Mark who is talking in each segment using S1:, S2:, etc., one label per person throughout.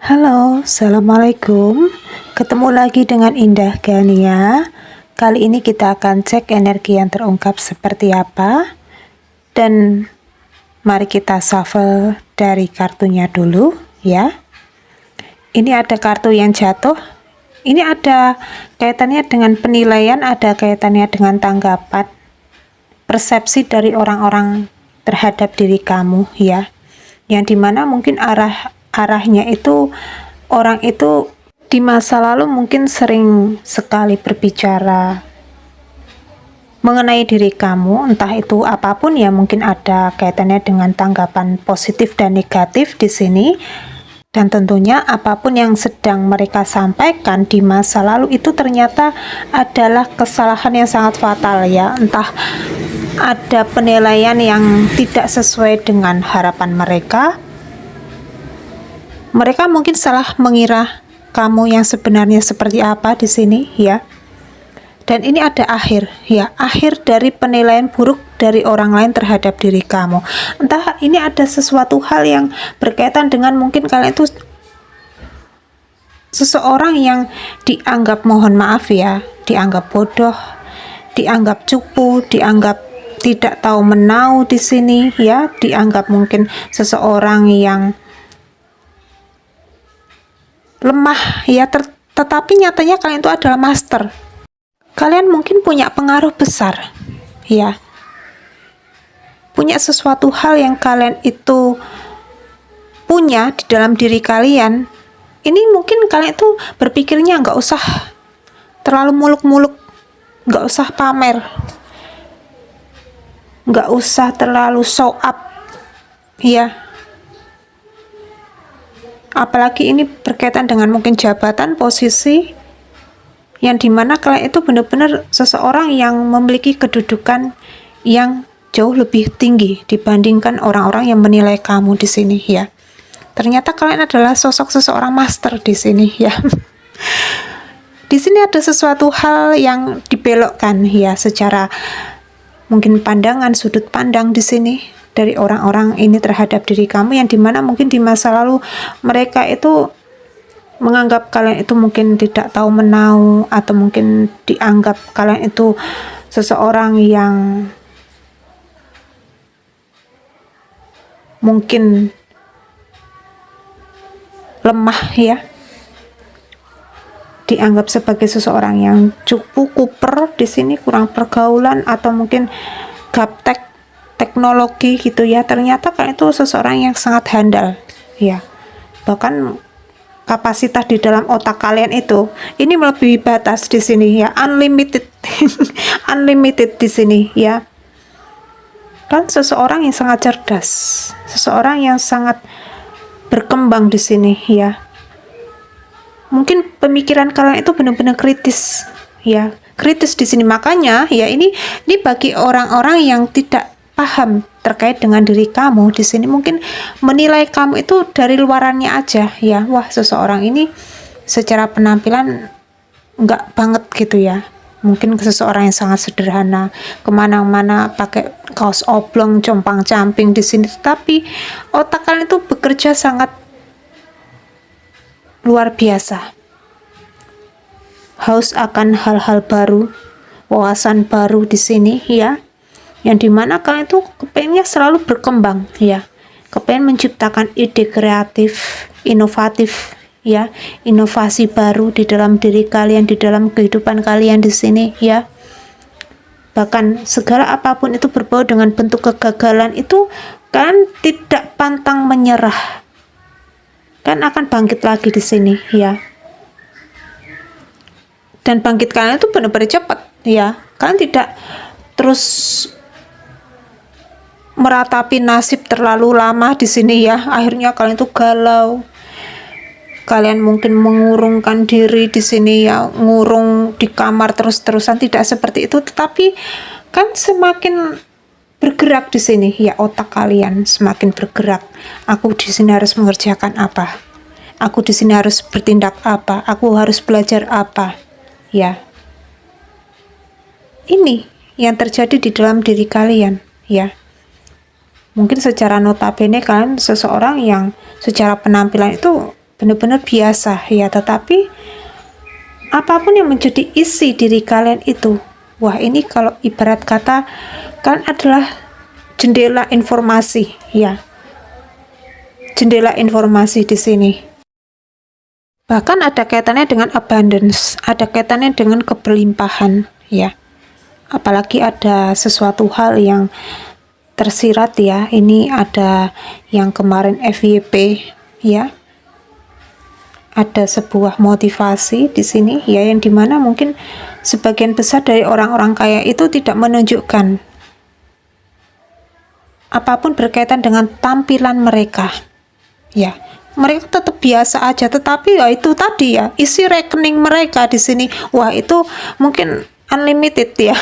S1: Halo, Assalamualaikum. Ketemu lagi dengan Indah Gania. Kali ini kita akan cek energi yang terungkap seperti apa. Dan mari kita shuffle dari kartunya dulu ya. Ini ada kartu yang jatuh. Ini ada kaitannya dengan penilaian, ada kaitannya dengan tanggapan, persepsi dari orang-orang terhadap diri kamu ya. Yang dimana mungkin arahnya itu orang itu di masa lalu mungkin sering sekali berbicara mengenai diri kamu, entah itu apapun ya, mungkin ada kaitannya dengan tanggapan positif dan negatif di sini. Dan tentunya apapun yang sedang mereka sampaikan di masa lalu itu ternyata adalah kesalahan yang sangat fatal ya. Entah ada penilaian yang tidak sesuai dengan harapan mereka. Mereka mungkin salah mengira kamu yang sebenarnya seperti apa di sini ya. Dan ini ada akhir ya, akhir dari penilaian buruk dari orang lain terhadap diri kamu. Entah ini ada sesuatu hal yang berkaitan dengan mungkin kalian itu seseorang yang dianggap, mohon maaf ya, dianggap bodoh, dianggap cupu, dianggap tidak tahu menau di sini ya, dianggap mungkin seseorang yang lemah ya, tetapi nyatanya kalian itu adalah master. Kalian mungkin punya pengaruh besar ya, punya sesuatu hal yang kalian itu punya di dalam diri kalian. Ini mungkin kalian itu berpikirnya nggak usah terlalu muluk-muluk, nggak usah pamer, nggak usah terlalu show up ya. Apalagi ini berkaitan dengan mungkin jabatan, posisi, yang dimana kalian itu benar-benar seseorang yang memiliki kedudukan yang jauh lebih tinggi dibandingkan orang-orang yang menilai kamu di sini ya. Ternyata kalian adalah sosok seseorang master di sini ya. Di sini ada sesuatu hal yang dibelokkan ya, secara mungkin pandangan, sudut pandang di sini dari orang-orang ini terhadap diri kamu, yang dimana mungkin di masa lalu mereka itu menganggap kalian itu mungkin tidak tahu menau, atau mungkin dianggap kalian itu seseorang yang mungkin lemah ya, dianggap sebagai seseorang yang cupu, kuper di sini, kurang pergaulan, atau mungkin gaptek teknologi gitu ya. Ternyata kalian itu seseorang yang sangat handal ya, bahkan kapasitas di dalam otak kalian itu ini melebihi batas di sini ya, unlimited. Unlimited di sini ya. Kan seseorang yang sangat cerdas, seseorang yang sangat berkembang di sini ya. Mungkin pemikiran kalian itu benar-benar kritis ya, kritis di sini. Makanya ya, ini bagi orang-orang yang tidak paham terkait dengan diri kamu di sini, mungkin menilai kamu itu dari luarannya aja ya. Wah, seseorang ini secara penampilan enggak banget gitu ya. Mungkin seseorang yang sangat sederhana, kemana-mana pakai kaos oblong, compang-camping di sini, tapi otak kalian itu bekerja sangat luar biasa. Haus akan hal-hal baru, wawasan baru di sini ya, yang dimana kalian tuh kepengennya selalu berkembang ya, kepengen menciptakan ide kreatif, inovatif ya, inovasi baru di dalam diri kalian, di dalam kehidupan kalian di sini ya. Bahkan segala apapun itu berbau dengan bentuk kegagalan itu kan tidak pantang menyerah, kan akan bangkit lagi di sini ya. Dan bangkit kalian itu benar-benar cepat ya, kalian tidak terus meratapi nasib terlalu lama di sini ya. Akhirnya kalian tuh galau, kalian mungkin mengurungkan diri di sini ya, ngurung di kamar terus-terusan. Tidak seperti itu, tetapi kan semakin bergerak di sini ya, otak kalian semakin bergerak. Aku di sini harus mengerjakan apa, aku di sini harus bertindak apa, aku harus belajar apa ya. Ini yang terjadi di dalam diri kalian ya. Mungkin secara notabene kalian seseorang yang secara penampilan itu benar-benar biasa ya, tetapi apapun yang menjadi isi diri kalian itu, wah ini kalau ibarat kata kan adalah jendela informasi ya, jendela informasi di sini. Bahkan ada kaitannya dengan abundance, ada kaitannya dengan keberlimpahan ya. Apalagi ada sesuatu hal yang tersirat ya. Ini ada yang kemarin FYP ya. Ada sebuah motivasi di sini ya, yang dimana mungkin sebagian besar dari orang-orang kaya itu tidak menunjukkan apapun berkaitan dengan tampilan mereka ya. Mereka tetap biasa aja, tetapi ya itu tadi ya, isi rekening mereka di sini, wah itu mungkin unlimited ya.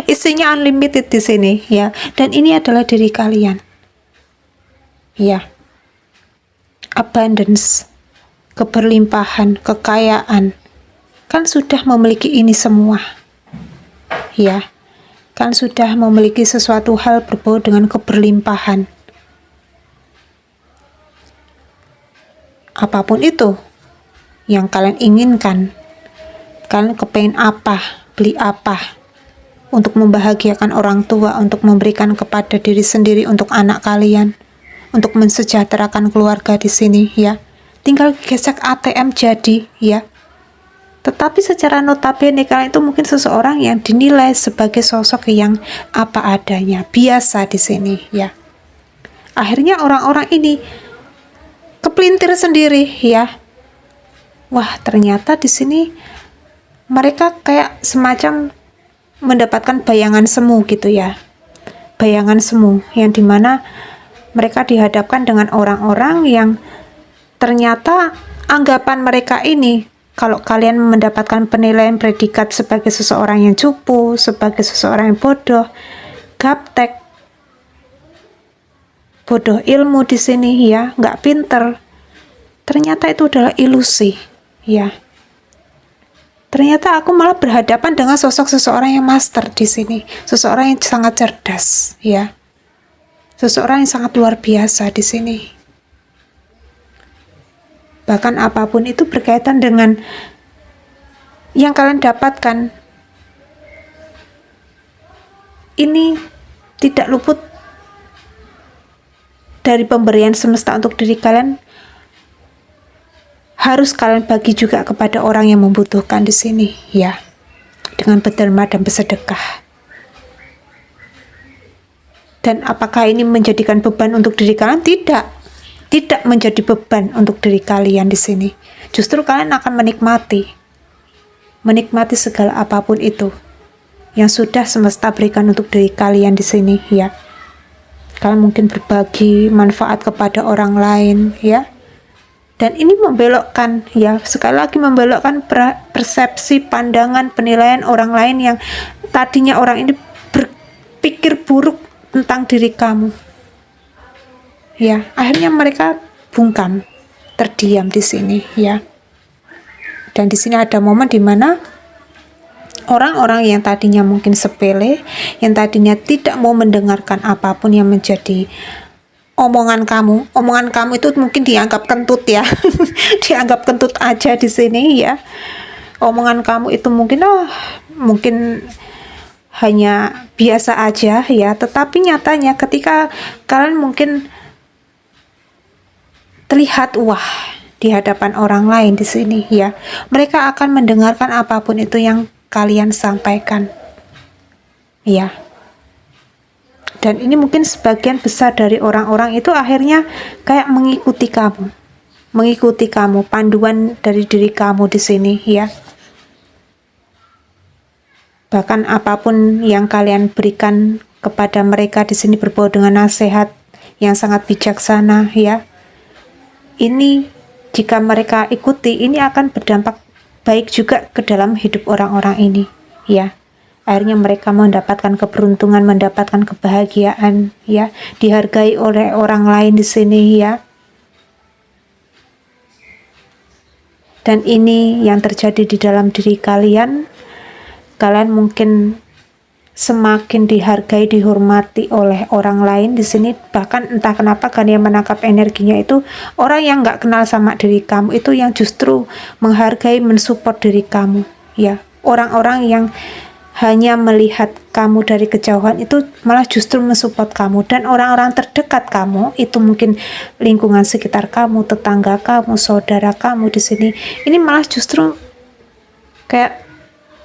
S1: Isinya unlimited di sini ya. Dan ini adalah diri kalian ya. Abundance, keberlimpahan, kekayaan, kan sudah memiliki ini semua ya, kan sudah memiliki sesuatu hal berbau dengan keberlimpahan. Apapun itu yang kalian inginkan, kalian kepengen apa, beli apa, untuk membahagiakan orang tua, untuk memberikan kepada diri sendiri, untuk anak kalian, untuk mensejahterakan keluarga di sini ya. Tinggal gesek ATM jadi ya. Tetapi secara notabene kalian itu mungkin seseorang yang dinilai sebagai sosok yang apa adanya, biasa di sini ya. Akhirnya orang-orang ini kepelintir sendiri ya. Wah, ternyata di sini mereka kayak semacam mendapatkan bayangan semu gitu ya. Bayangan semu yang dimana mereka dihadapkan dengan orang-orang yang ternyata anggapan mereka ini, kalau kalian mendapatkan penilaian predikat sebagai seseorang yang cupu, sebagai seseorang yang bodoh, gaptek, bodoh ilmu di sini ya, nggak pinter. Ternyata itu adalah ilusi ya. Ternyata aku malah berhadapan dengan sosok seseorang yang master di sini, seseorang yang sangat cerdas ya, seseorang yang sangat luar biasa di sini. Bahkan apapun itu berkaitan dengan yang kalian dapatkan, ini tidak luput dari pemberian semesta untuk diri kalian. Harus kalian bagi juga kepada orang yang membutuhkan di sini ya, dengan berderma dan bersedekah. Dan apakah ini menjadikan beban untuk diri kalian? Tidak menjadi beban untuk diri kalian di sini. Justru kalian akan menikmati segala apapun itu yang sudah semesta berikan untuk diri kalian di sini ya. Kalian mungkin berbagi manfaat kepada orang lain ya. Dan ini membelokkan ya, sekali lagi membelokkan persepsi, pandangan, penilaian orang lain yang tadinya orang ini berpikir buruk tentang diri kamu. Ya, akhirnya mereka bungkam, terdiam di sini ya. Dan di sini ada momen di mana orang-orang yang tadinya mungkin sepele, yang tadinya tidak mau mendengarkan apapun yang menjadi omongan kamu itu mungkin dianggap kentut ya. Dianggap kentut aja di sini ya. Omongan kamu itu mungkin mungkin hanya biasa aja ya, tetapi nyatanya ketika kalian mungkin terlihat wah di hadapan orang lain di sini ya, mereka akan mendengarkan apapun itu yang kalian sampaikan ya. Dan ini mungkin sebagian besar dari orang-orang itu akhirnya kayak mengikuti kamu, panduan dari diri kamu di sini ya. Bahkan apapun yang kalian berikan kepada mereka di sini berbau dengan nasihat yang sangat bijaksana ya. Ini jika mereka ikuti, ini akan berdampak baik juga ke dalam hidup orang-orang ini ya. Akhirnya mereka mendapatkan keberuntungan, mendapatkan kebahagiaan ya, dihargai oleh orang lain di sini ya. Dan ini yang terjadi di dalam diri kalian. Kalian mungkin semakin dihargai, dihormati oleh orang lain di sini. Bahkan entah kenapa Gania menangkap energinya itu orang yang nggak kenal sama diri kamu itu yang justru menghargai, mensupport diri kamu, ya. Orang-orang yang hanya melihat kamu dari kejauhan itu malah justru mensupport kamu, dan orang-orang terdekat kamu itu mungkin lingkungan sekitar kamu, tetangga kamu, saudara kamu di sini, ini malah justru kayak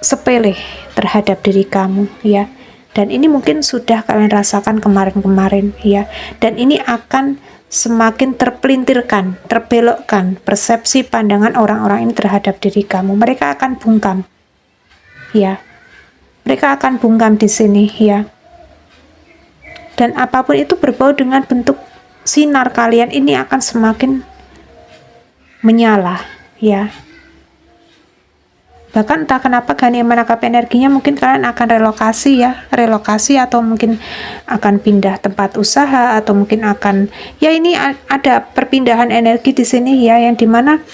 S1: sepele terhadap diri kamu, ya. Dan ini mungkin sudah kalian rasakan kemarin-kemarin, ya. Dan ini akan semakin terpelintirkan, terbelokkan persepsi pandangan orang-orang ini terhadap diri kamu. Mereka akan bungkam, ya. Mereka akan bungkam di sini, ya. Dan apapun itu berbau dengan bentuk sinar kalian ini akan semakin menyala, ya. Bahkan entah kenapa Gania menangkap energinya, mungkin kalian akan relokasi, ya, relokasi, atau mungkin akan pindah tempat usaha, atau mungkin akan, ya, ini ada perpindahan energi di sini, ya, yang dimana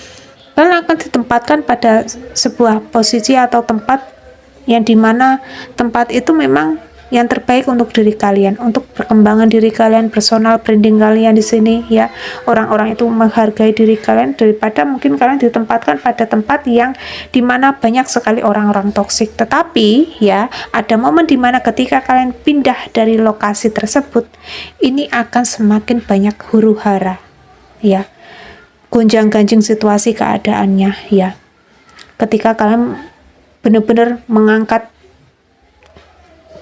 S1: kalian akan ditempatkan pada sebuah posisi atau tempat yang dimana tempat itu memang yang terbaik untuk diri kalian, untuk perkembangan diri kalian, personal branding kalian di sini, ya. Orang-orang itu menghargai diri kalian daripada mungkin kalian ditempatkan pada tempat yang dimana banyak sekali orang-orang toksik. Tetapi, ya, ada momen dimana ketika kalian pindah dari lokasi tersebut, ini akan semakin banyak huru-hara, ya, gonjang-ganjing situasi keadaannya, ya. Ketika kalian benar-benar mengangkat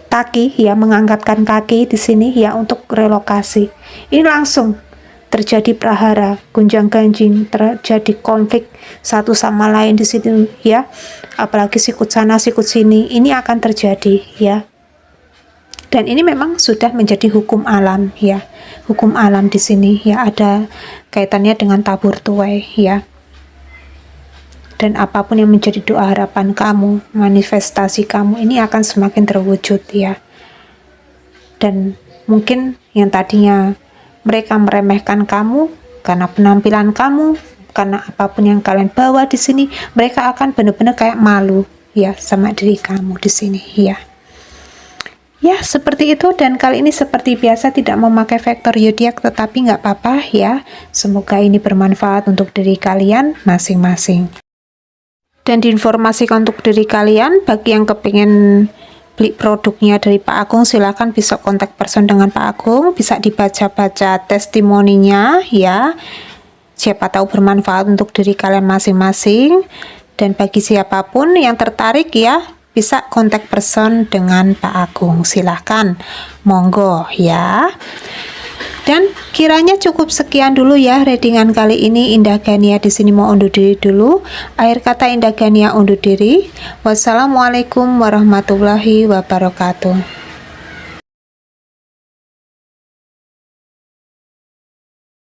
S1: kaki, ya, mengangkatkan kaki di sini, ya, untuk relokasi, ini langsung terjadi prahara, gonjang-ganjing, terjadi konflik satu sama lain di sini, ya. Apalagi sikut sana sikut sini, ini akan terjadi, ya. Dan ini memang sudah menjadi hukum alam, ya. Hukum alam di sini, ya, ada kaitannya dengan tabur tuai, ya. Dan apapun yang menjadi doa harapan kamu, manifestasi kamu, ini akan semakin terwujud, ya. Dan mungkin yang tadinya mereka meremehkan kamu karena penampilan kamu, karena apapun yang kalian bawa di sini, mereka akan benar-benar kayak malu, ya, sama diri kamu di sini, ya. Ya, seperti itu. Dan kali ini seperti biasa tidak memakai vektor zodiak, tetapi nggak apa-apa, ya. Semoga ini bermanfaat untuk diri kalian masing-masing. Dan diinformasikan untuk diri kalian, bagi yang kepingin beli produknya dari Pak Agung, silakan bisa kontak person dengan Pak Agung, bisa dibaca-baca testimoninya, ya. Siapa tahu bermanfaat untuk diri kalian masing-masing. Dan bagi siapapun yang tertarik, ya, bisa kontak person dengan Pak Agung, silahkan, monggo, ya. Dan kiranya cukup sekian dulu, ya, readingan kali ini. Indah Gania di sini mau undur diri dulu. Akhir kata Indah Gania undur diri. Wassalamualaikum warahmatullahi wabarakatuh.